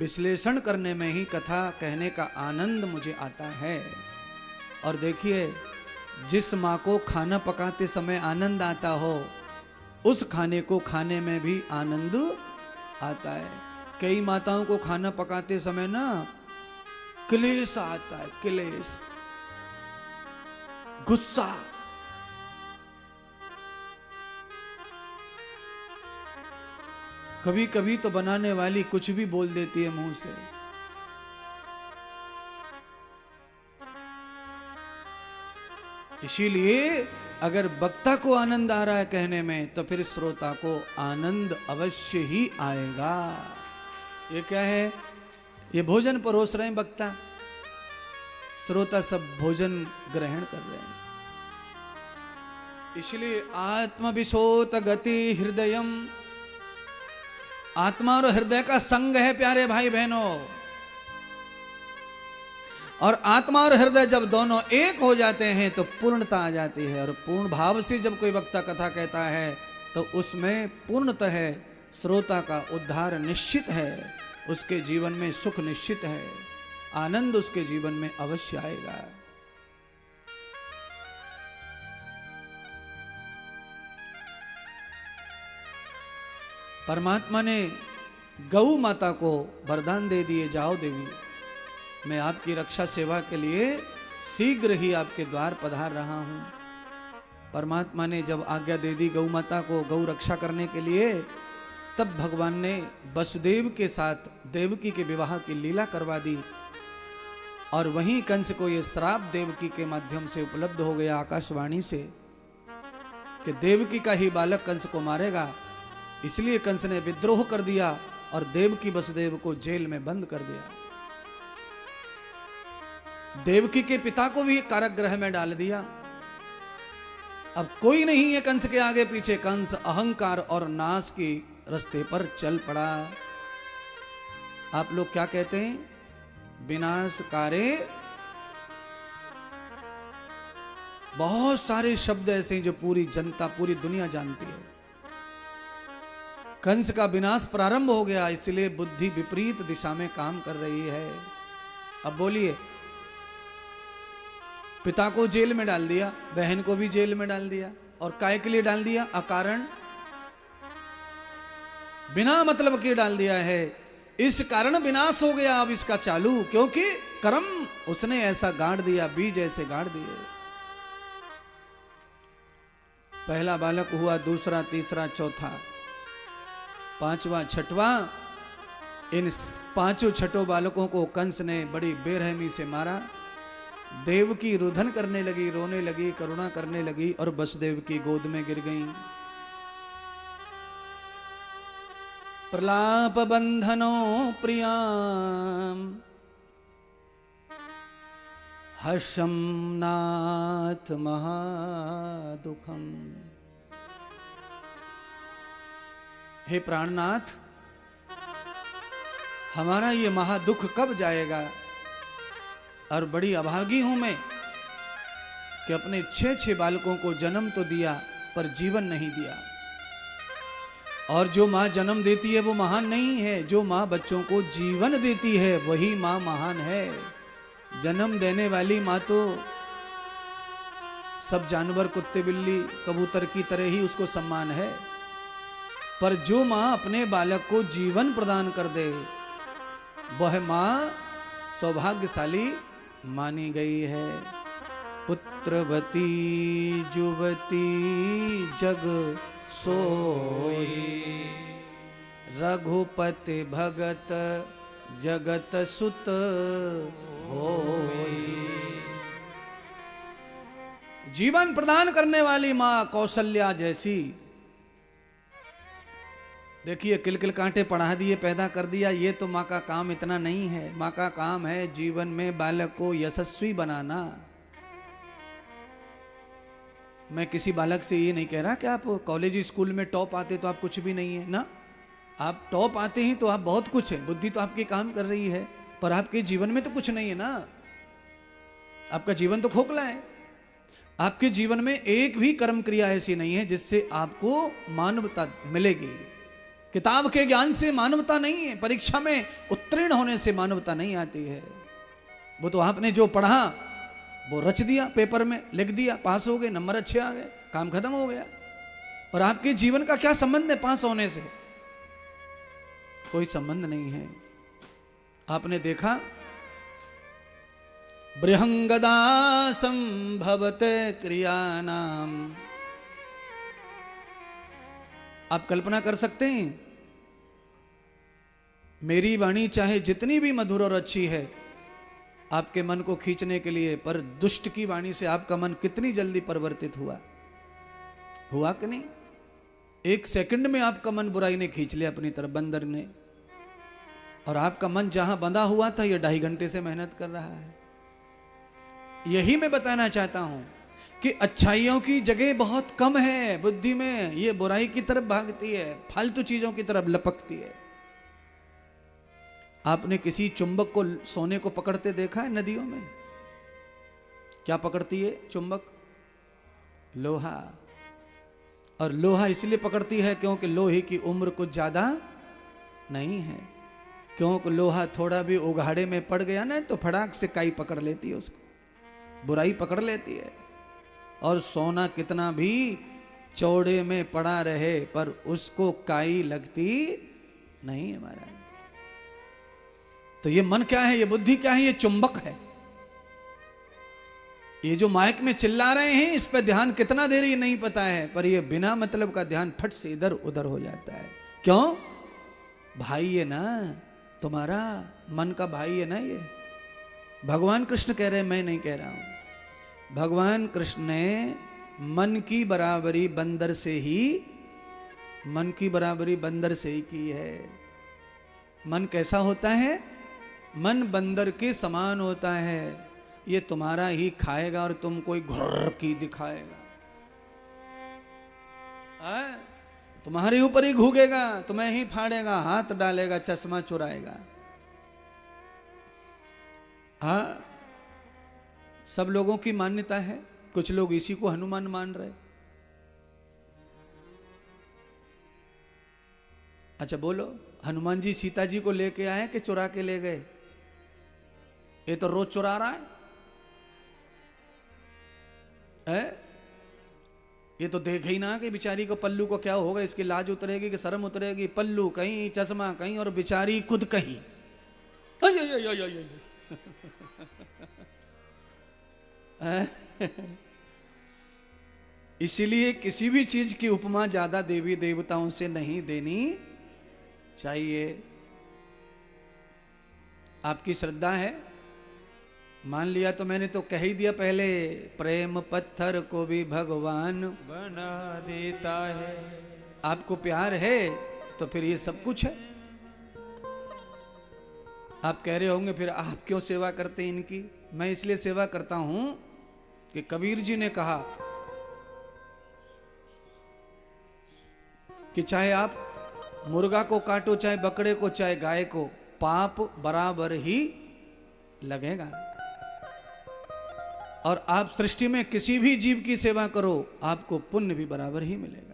विश्लेषण करने में ही कथा कहने का आनंद मुझे आता है। और देखिए, जिस माँ को खाना पकाते समय आनंद आता हो, उस खाने को खाने में भी आनंद आता है। कई माताओं को खाना पकाते समय ना क्लेश आता है, क्लेश, गुस्सा। कभी कभी तो बनाने वाली कुछ भी बोल देती है मुंह से। इसीलिए अगर वक्ता को आनंद आ रहा है कहने में, तो फिर श्रोता को आनंद अवश्य ही आएगा। ये क्या है? ये भोजन परोस रहे हैं वक्ता, श्रोता सब भोजन ग्रहण कर रहे हैं। इसलिए आत्मविशोत गति हृदयम, आत्मा और हृदय का संग है प्यारे भाई बहनों। और आत्मा और हृदय जब दोनों एक हो जाते हैं तो पूर्णता आ जाती है। और पूर्ण भाव से जब कोई वक्ता कथा कहता है तो उसमें पूर्णतः श्रोता का उद्धार निश्चित है, उसके जीवन में सुख निश्चित है, आनंद उसके जीवन में अवश्य आएगा। परमात्मा ने गौ माता को वरदान दे दिए, जाओ देवी, मैं आपकी रक्षा सेवा के लिए शीघ्र ही आपके द्वार पधार रहा हूं। परमात्मा ने जब आज्ञा दे दी गौ माता को गौ रक्षा करने के लिए, तब भगवान ने वसुदेव के साथ देवकी के विवाह की लीला करवा दी। और वहीं कंस को यह श्राप देवकी के माध्यम से उपलब्ध हो गया आकाशवाणी से कि देवकी का ही बालक कंस को मारेगा। इसलिए कंस ने विद्रोह कर दिया और देवकी वसुदेव को जेल में बंद कर दिया। देवकी के पिता को भी कारागृह में डाल दिया। अब कोई नहीं है कंस के आगे पीछे। कंस अहंकार और नाश के रास्ते पर चल पड़ा। आप लोग क्या कहते हैं? विनाशकारे। बहुत सारे शब्द ऐसे हैं जो पूरी जनता, पूरी दुनिया जानती है। कंस का विनाश प्रारंभ हो गया, इसलिए बुद्धि विपरीत दिशा में काम कर रही है। अब बोलिए, पिता को जेल में डाल दिया, बहन को भी जेल में डाल दिया, और काय के लिए डाल दिया? अकारण, बिना मतलब के डाल दिया है। इस कारण विनाश हो गया अब इसका चालू, क्योंकि कर्म उसने ऐसा गाड़ दिया, बीज ऐसे गाड़ दिए। पहला बालक हुआ, दूसरा, तीसरा, चौथा, पांचवा, छठवां। इन पांचों छठों बालकों को कंस ने बड़ी बेरहमी से मारा। देवकी रुदन करने लगी, रोने लगी, करुणा करने लगी और वसुदेव की गोद में गिर गई। प्रलाप बंधनो प्रियाम हर्षम नाथ महादुखम। हे प्राणनाथ, हमारा ये महादुख कब जाएगा? और बड़ी अभागी हूं मैं कि अपने 6 बालकों को जन्म तो दिया पर जीवन नहीं दिया। और जो मां जन्म देती है वो महान नहीं है, जो मां बच्चों को जीवन देती है वही मां महान है। जन्म देने वाली मां तो सब जानवर, कुत्ते, बिल्ली, कबूतर की तरह ही उसको सम्मान है, पर जो मां अपने बालक को जीवन प्रदान कर दे वह मां सौभाग्यशाली मानी गई है। पुत्रवती जुवती जग सोई, रघुपति भगत जगत सुत होई। जीवन प्रदान करने वाली मां कौशल्या जैसी। देखिए, किलकिल कांटे पढ़ा दिए, पैदा कर दिया, ये तो माँ का काम इतना नहीं है। माँ का काम है जीवन में बालक को यशस्वी बनाना। मैं किसी बालक से ये नहीं कह रहा कि आप कॉलेज स्कूल में टॉप आते तो आप कुछ भी नहीं है ना। आप टॉप आते हैं तो आप बहुत कुछ है, बुद्धि तो आपकी काम कर रही है, पर आपके जीवन में तो कुछ नहीं है ना। आपका जीवन तो खोखला है। आपके जीवन में एक भी कर्म क्रिया ऐसी नहीं है जिससे आपको मानवता मिलेगी। किताब के ज्ञान से मानवता नहीं है, परीक्षा में उत्तीर्ण होने से मानवता नहीं आती है। वो तो आपने जो पढ़ा वो रच दिया, पेपर में लिख दिया, पास हो गए, नंबर अच्छे आ गए, काम खत्म हो गया। पर आपके जीवन का क्या संबंध है पास होने से? कोई संबंध नहीं है। आपने देखा बृहंगदा संभवते क्रियानाम, आप कल्पना कर सकते हैं, मेरी वाणी चाहे जितनी भी मधुर और अच्छी है आपके मन को खींचने के लिए, पर दुष्ट की वाणी से आपका मन कितनी जल्दी परिवर्तित हुआ कि नहीं? एक सेकंड में आपका मन बुराई ने खींच लिया अपनी तरफ, बंदर ने। और आपका मन जहां बंधा हुआ था, यह 2.5 घंटे से मेहनत कर रहा है। यही मैं बताना चाहता हूं कि अच्छाइयों की जगह बहुत कम है बुद्धि में, ये बुराई की तरफ भागती है, फालतू चीजों की तरफ लपकती है। आपने किसी चुंबक को, सोने को पकड़ते देखा है नदियों में? क्या पकड़ती है चुंबक? लोहा। और लोहा इसलिए पकड़ती है क्योंकि लोहे की उम्र कुछ ज्यादा नहीं है। क्योंकि लोहा थोड़ा भी उघाड़े में पड़ गया ना तो फटाक से काई पकड़ लेती है, उसको बुराई पकड़ लेती है। और सोना कितना भी चौड़े में पड़ा रहे पर उसको काई लगती नहीं है महाराज। तो ये मन क्या है, ये बुद्धि क्या है? ये चुंबक है। ये जो माइक में चिल्ला रहे हैं इस पे ध्यान कितना दे रही है नहीं पता है, पर ये बिना मतलब का ध्यान फट से इधर उधर हो जाता है। क्यों? भाई है ना तुम्हारा, मन का भाई है ना ये। भगवान कृष्ण कह रहे हैं, मैं नहीं कह रहा हूं। भगवान कृष्ण ने मन की बराबरी बंदर से ही, मन की बराबरी बंदर से ही की है। मन कैसा होता है? मन बंदर के समान होता है। ये तुम्हारा ही खाएगा और तुम कोई घुर्र की दिखाएगा, तुम्हारे ऊपर ही घूगेगा, तुम्हें ही फाड़ेगा, हाथ डालेगा, चश्मा चुराएगा। हाँ, सब लोगों की मान्यता है। कुछ लोग इसी को हनुमान मान रहे। अच्छा बोलो, हनुमान जी सीता जी को लेके आए कि चुरा के ले गए? ये तो रोज चुरा रहा है। ये तो देखे ही ना कि बेचारी को पल्लू को क्या होगा, इसकी लाज उतरेगी कि शर्म उतरेगी। पल्लू कहीं, चश्मा कहीं और बेचारी खुद कहीं। इसीलिए किसी भी चीज की उपमा ज्यादा देवी देवताओं से नहीं देनी चाहिए। आपकी श्रद्धा है, मान लिया तो मैंने तो कह ही दिया पहले, प्रेम पत्थर को भी भगवान बना देता है। आपको प्यार है तो फिर ये सब कुछ है। आप कह रहे होंगे फिर आप क्यों सेवा करते हैं इनकी? मैं इसलिए सेवा करता हूं कि कबीर जी ने कहा कि चाहे आप मुर्गा को काटो, चाहे बकरे को, चाहे गाय को, पाप बराबर ही लगेगा। और आप सृष्टि में किसी भी जीव की सेवा करो, आपको पुण्य भी बराबर ही मिलेगा।